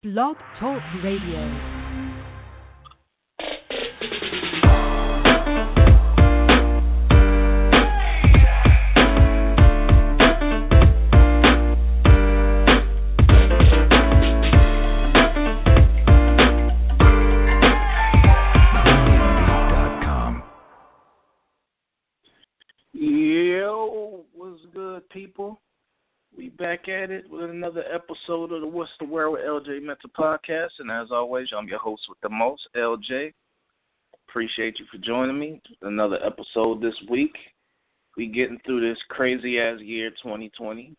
Blog Talk Radio. Yo, what's good, people? We back at it with another episode of the What's the Word with LJ Mental Podcast, and as always, I'm your host with the most, LJ. Appreciate you for joining me. Another episode this week. We getting through this crazy ass year, 2020.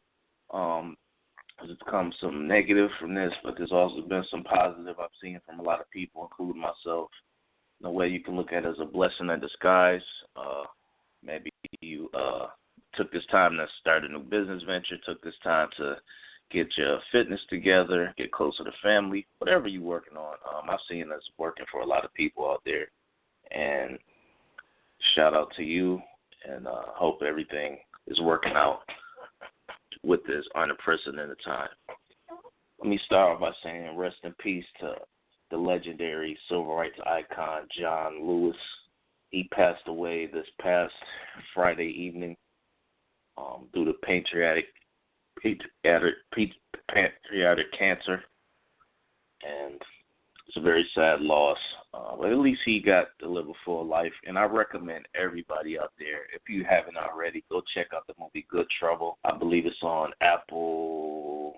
There's come some negative from this, but there's also been some positive I've seen from a lot of people, including myself. In a way you can look at it as a blessing in disguise. Maybe you took this time to start a new business venture, took this time to get your fitness together, get closer to family, whatever you're working on. I've seen this working for a lot of people out there. And shout out to you, and hope everything is working out with this unprecedented time. Let me start off by saying rest in peace to the legendary civil rights icon, John Lewis. He passed away this past Friday evening due to pancreatic cancer, and it's a very sad loss. But at least he got to live a full life, and I recommend everybody out there, if you haven't already, go check out the movie Good Trouble. I believe it's on Apple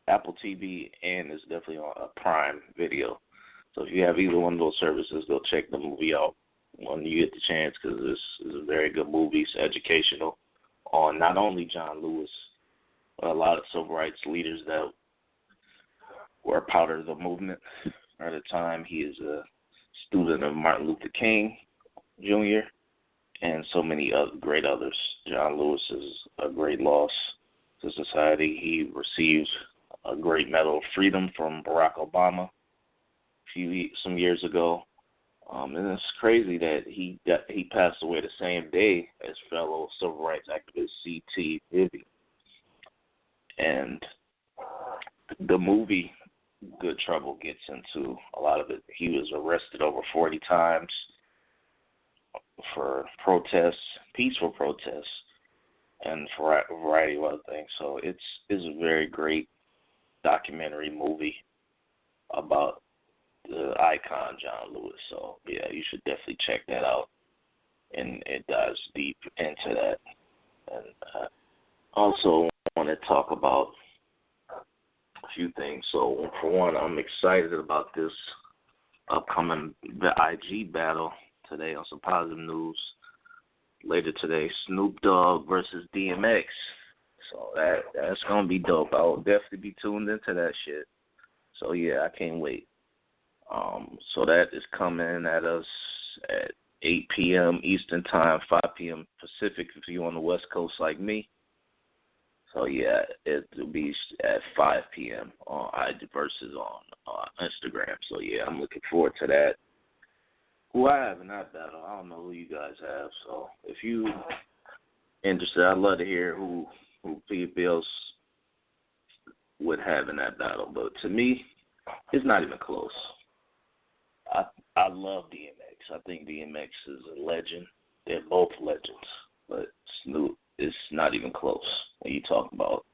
TV, and it's definitely on a Prime Video. So if you have either one of those services, go check the movie out when you get the chance, because this is a very good movie. It's educational on not only John Lewis, but a lot of civil rights leaders that were part of the movement at the time. He is a student of Martin Luther King Jr. and so many other great others. John Lewis is a great loss to society. He received a great Medal of Freedom from Barack Obama some years ago. And it's crazy that he passed away the same day as fellow civil rights activist C.T. Vivian. And the movie Good Trouble gets into a lot of it. He was arrested over 40 times for protests, peaceful protests, and for a variety of other things. So it's a very great documentary movie about the icon John Lewis. So yeah, you should definitely check that out, and it dives deep into that. And also want to talk about a few things. So for one, I'm excited about this upcoming IG battle today on some positive news. Later today, Snoop Dogg versus DMX. So that's gonna be dope. I will definitely be tuned into that shit. So yeah, I can't wait. So that is coming at us at 8 p.m. Eastern Time, 5 p.m. Pacific if you're on the West Coast like me. So, yeah, it will be at 5 p.m. on IG versus on Instagram. So, yeah, I'm looking forward to that. Who I have in that battle, I don't know who you guys have. So, if you interested, I'd love to hear who females would have in that battle. But to me, it's not even close. I love DMX. I think DMX is a legend. They're both legends. But Snoop is not even close when you talk about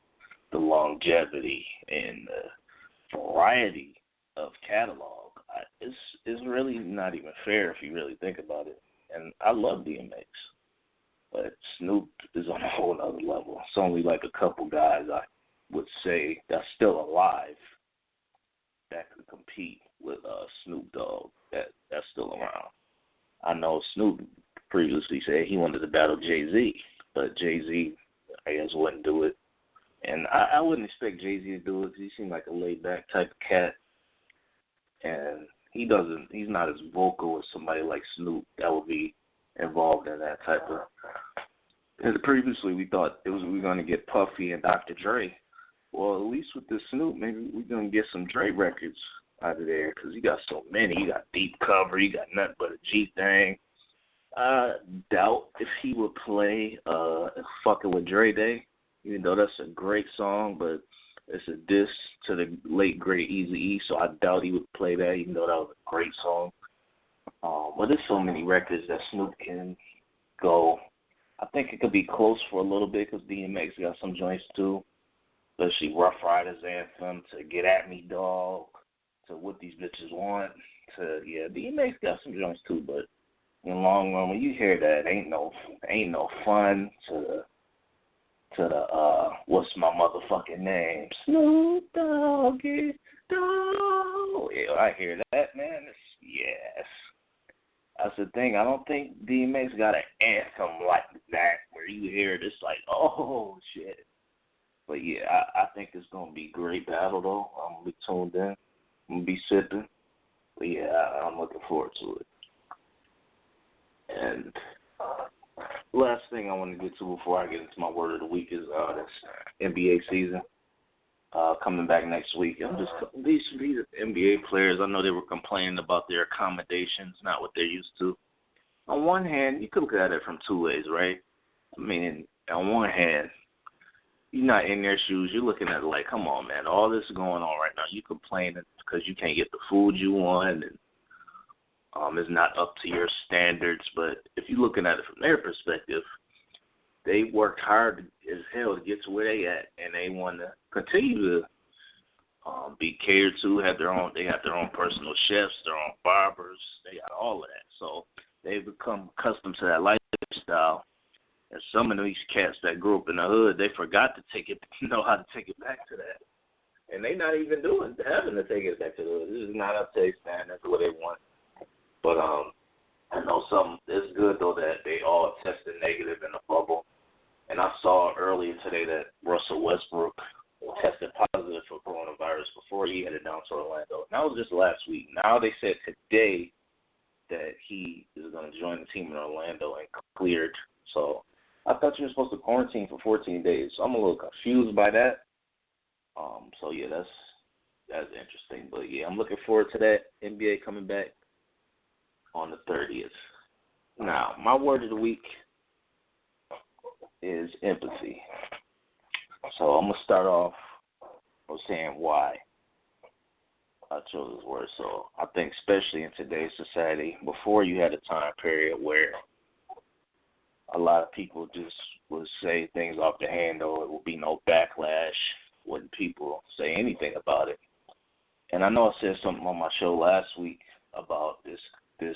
the longevity and the variety of catalog. It's really not even fair if you really think about it. And I love DMX. But Snoop is on a whole other level. It's only like a couple guys I would say that's still alive that could compete with Snoop Dogg that's still around. I know Snoop previously said he wanted to battle Jay-Z, but Jay-Z, I guess, wouldn't do it. And I wouldn't expect Jay-Z to do it because he seemed like a laid-back type of cat. And he's not as vocal as somebody like Snoop that would be involved in that type of. And previously we thought we were going to get Puffy and Dr. Dre. Well, at least with this Snoop, maybe we're going to get some Dre records out of there because you got so many. You got Deep Cover. You got Nothing But a G-Thing. I doubt if he would play Fucking with Dre Day, even though that's a great song. But It's a diss to the late great Eazy-E, so I doubt he would play that, even though that was a great song. But there's so many records that Snoop can go. I think it could be close for a little bit because DMX got some joints too, especially Rough Riders Anthem, to Get At Me Dog, to What These Bitches Want, to DMX got some joints too. But in the long run, when you hear that, ain't no fun to the what's my motherfucking name, Snoop Doggy Dog. Yeah, I hear that, man. Yes. That's the thing. I don't think DMX got an anthem like that where you hear it, it's like, oh, shit. But, yeah, I think it's going to be a great battle, though. I'm going to be tuned in. I'm going to be sipping. But, yeah, I'm looking forward to it. And last thing I want to get to before I get into my word of the week is this NBA season coming back next week. These NBA players, I know they were complaining about their accommodations, not what they're used to. On one hand, you could look at it from two ways, right? I mean, on one hand, you're not in their shoes. You're looking at it like, come on, man, all this is going on right now. You complaining because you can't get the food you want and it's not up to your standards. But if you're looking at it from their perspective, they worked hard as hell to get to where they at, and they want to continue to be catered to. They have their own personal chefs, their own barbers. They got all of that. So they've become accustomed to that lifestyle. And some of these cats that grew up in the hood, they forgot to know how to take it back to that. And they not even having to take it back to the hood. This is not up to their standards what they want. But I know it's good, though, that they all tested negative in the bubble. And I saw earlier today that Russell Westbrook tested positive for coronavirus before he headed down to Orlando. And that was just last week. Now they said today that he is going to join the team in Orlando and cleared. So I thought you were supposed to quarantine for 14 days. So I'm a little confused by that. So, yeah, that's interesting. But, yeah, I'm looking forward to that NBA coming back on the 30th. Now, my word of the week is empathy. So I'm going to start off with saying why I chose this word. So I think especially in today's society, before you had a time period where a lot of people just would say things off the handle, it would be no backlash, wouldn't people say anything about it. And I know I said something on my show last week about this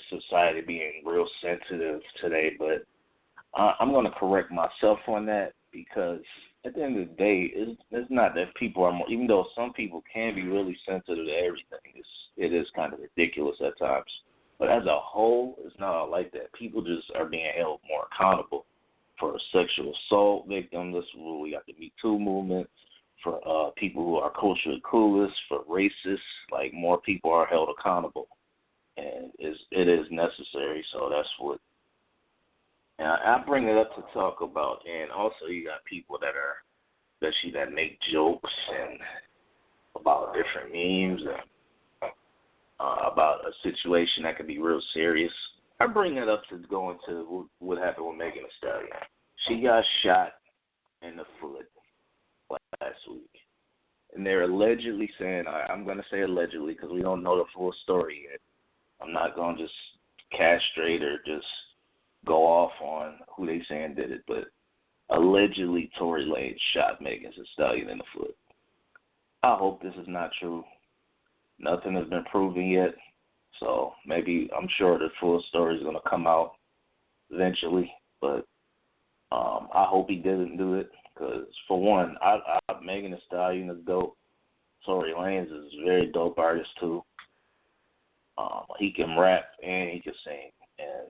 society being real sensitive today, but I'm going to correct myself on that because at the end of the day, it's not that people are more, even though some people can be really sensitive to everything, it is kind of ridiculous at times. But as a whole, it's not like that. People just are being held more accountable for sexual assault victims. That's where we got the Me Too movement. For people who are culturally clueless, for racists, like more people are held accountable. And it is necessary, so that's what. And I bring it up to talk about, and also you got people that are, especially that make jokes and about different memes and about a situation that could be real serious. I bring it up to go into what happened with Megan Thee Stallion. She got shot in the foot last week, and they're allegedly saying, I'm going to say allegedly because we don't know the full story yet. I'm not going to just castrate or just go off on who they saying did it, but allegedly Tory Lanez shot Megan Thee Stallion in the foot. I hope this is not true. Nothing has been proven yet, so maybe I'm sure the full story is going to come out eventually, but I hope he didn't do it because, for one, Megan Thee Stallion is dope. Tory Lanez is a very dope artist, too. He can rap and he can sing, and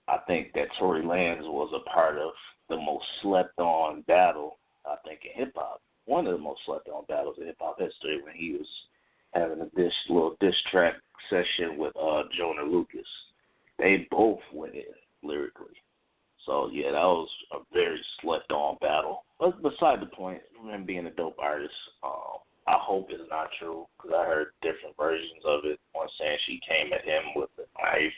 I think that Tory Lanez was a part of the most slept-on battle, I think, in hip-hop. One of the most slept-on battles in hip-hop history when he was having a little diss track session with Jonah Lucas. They both went in lyrically. So, yeah, that was a very slept-on battle. But beside the point, him being a dope artist, I hope it's not true because I heard different versions of it. One saying she came at him with a knife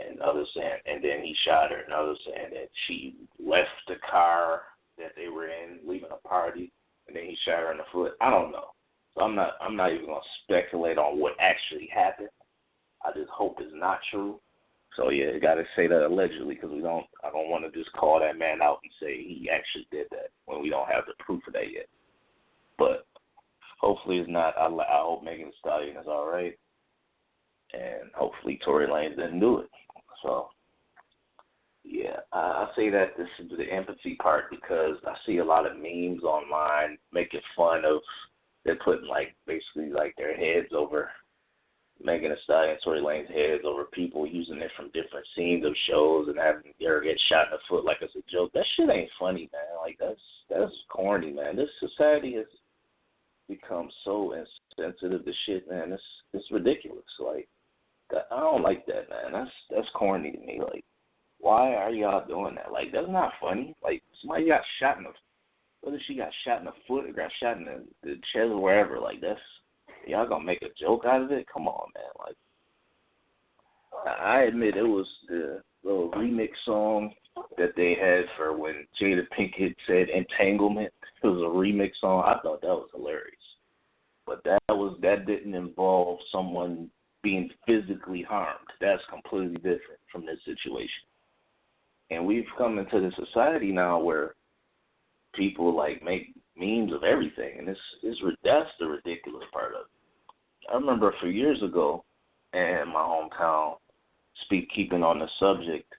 and others saying, and then he shot her, and others saying that she left the car that they were in, leaving a party, and then he shot her in the foot. I don't know. So I'm not even gonna speculate on what actually happened. I just hope it's not true. So yeah, you gotta say that allegedly because I don't want to just call that man out and say he actually did that when we don't have the proof of that yet. But hopefully it's not. I hope Megan Thee Stallion is all right, and hopefully Tory Lanez didn't do it. So yeah, I say that this is the empathy part because I see a lot of memes online making fun of. They're putting basically their heads over Megan Thee Stallion, Tory Lanez heads over people using it from different scenes of shows and having her get shot in the foot like it's a joke. That shit ain't funny, man. That's corny, man. This society has become so insensitive to shit, man. It's ridiculous. I don't like that, man. That's corny to me. Why are y'all doing that? That's not funny. Somebody got shot in the whether she got shot in the foot or got shot in the chest or wherever, that's y'all gonna make a joke out of it? Come on, man. I admit it was the little remix song that they had for when Jada Pinkett said entanglement. It was a remix song. I thought that was hilarious. But that didn't involve someone being physically harmed. That's completely different from this situation. And we've come into this society now where people make memes of everything, and that's the ridiculous part of it. I remember a few years ago in my hometown, keeping on the subject,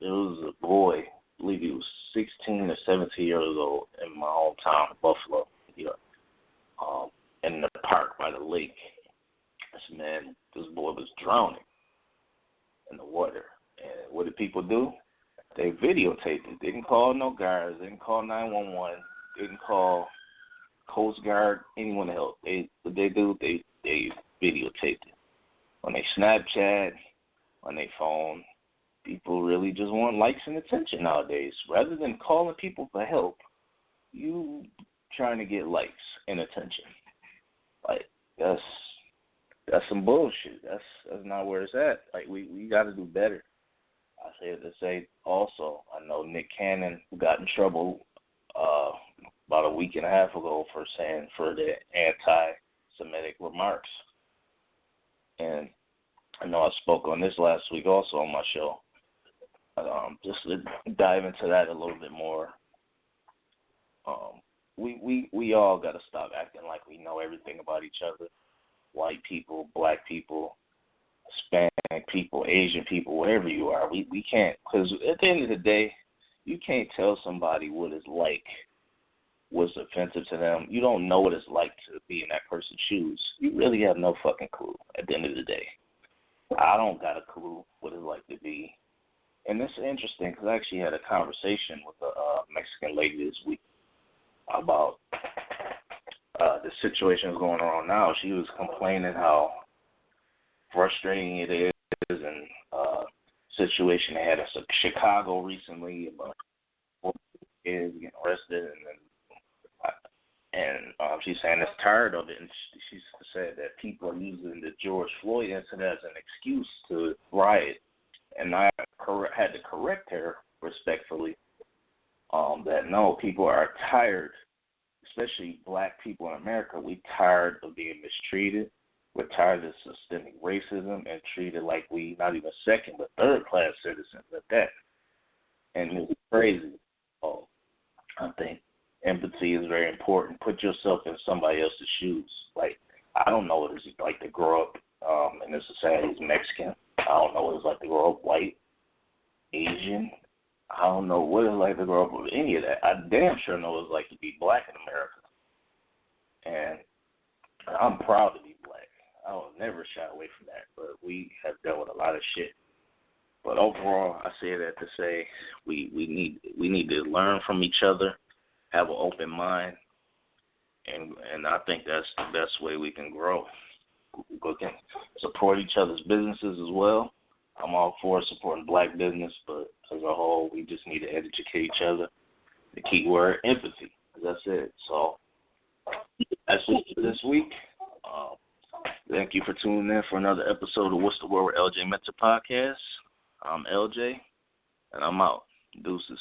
there was a boy, I believe he was 16 or 17 years old in my hometown, Buffalo, New York, in the park by the lake. This boy was drowning in the water. And what did people do? They videotaped it. They didn't call no guards. They didn't call 911. They didn't call Coast Guard, anyone to help. What they do, they videotaped it. On their Snapchat, on their phone, people really just want likes and attention nowadays. Rather than calling people for help, you trying to get likes and attention. That's some bullshit. That's not where it's at. We got to do better. I say it to say also, I know Nick Cannon got in trouble about a week and a half ago for the anti-Semitic remarks. And I know I spoke on this last week also on my show. Just to dive into that a little bit more. We all got to stop acting like we know everything about each other. White people, black people, Hispanic people, Asian people, whatever you are. We can't, because at the end of the day, you can't tell somebody what it's like, what's offensive to them. You don't know what it's like to be in that person's shoes. You really have no fucking clue at the end of the day. I don't got a clue what it's like to be. And it's interesting because I actually had a conversation with a Mexican lady this week about the situation that's going on now. She was complaining how frustrating it is, and situation they had in Chicago recently about 4 kids getting arrested, and she's saying it's tired of it, and she said that people are using the George Floyd incident as an excuse to riot, and I had to correct her respectfully that no, people are tired, especially black people in America. We tired of being mistreated. We're tired of systemic racism and treated like we not even second but third class citizens at that. And it's crazy. I think empathy is very important. Put yourself in somebody else's shoes. I don't know what it's like to grow up in this society as Mexican. I don't know what it's like to grow up white, Asian. I don't know what it's like to grow up with any of that. I damn sure know what it's like to be black in America. And I'm proud to be black. I will never shy away from that. But we have dealt with a lot of shit. But overall, I say that to say we need to learn from each other, have an open mind, and I think that's the best way we can grow. We can support each other's businesses as well. I'm all for supporting black business, but as a whole, we just need to educate each other. The key word, empathy. That's it. So that's it for this week. Thank you for tuning in for another episode of What's the Word with LJ Mentor Podcast. I'm LJ, and I'm out. Deuces.